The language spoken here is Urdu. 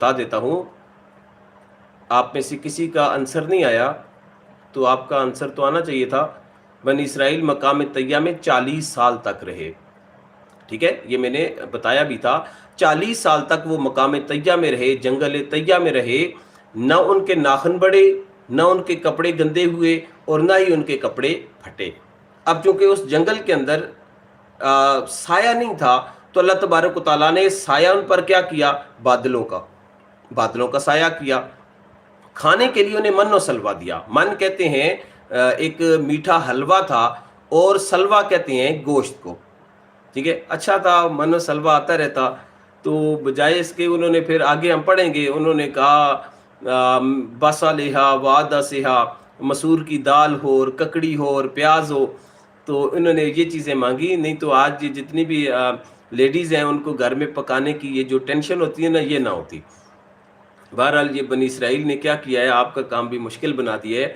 بتا دیتا ہوں، آپ میں سے کسی کا آنسر نہیں آیا تو آپ کا آنسر تو آنا چاہیے تھا۔ بنی اسرائیل مقام طیہ میں 40 سال تک رہے، ٹھیک ہے، یہ میں نے بتایا بھی تھا۔ 40 سال تک وہ مقام طیہ میں رہے، جنگل طیہ میں رہے، نہ ان کے ناخن بڑھے، نہ ان کے کپڑے گندے ہوئے، اور نہ ہی ان کے کپڑے پھٹے۔ اب چونکہ اس جنگل کے اندر سایہ نہیں تھا، تو اللہ تبارک و تعالیٰ نے سایہ ان پر کیا کیا؟ بادلوں کا سایہ کیا۔ کھانے کے لیے انہیں من و سلوا دیا۔ من کہتے ہیں ایک میٹھا حلوہ تھا، اور سلوا کہتے ہیں گوشت کو، ٹھیک ہے، اچھا تھا، من و سلوا آتا رہتا۔ تو بجائے اس کے انہوں نے پھر آگے ہم پڑھیں گے، انہوں نے کہا بصلیہا وعدہ سہا، مسور کی دال ہو اور ککڑی ہو اور پیاز ہو، تو انہوں نے یہ چیزیں مانگی۔ نہیں تو آج جتنی بھی لیڈیز ہیں ان کو گھر میں پکانے کی یہ جو ٹینشن ہوتی ہے نا، یہ نہ ہوتی۔ بہرحال یہ بنی اسرائیل نے کیا کیا ہے، آپ کا کام بھی مشکل بنا دیا ہے۔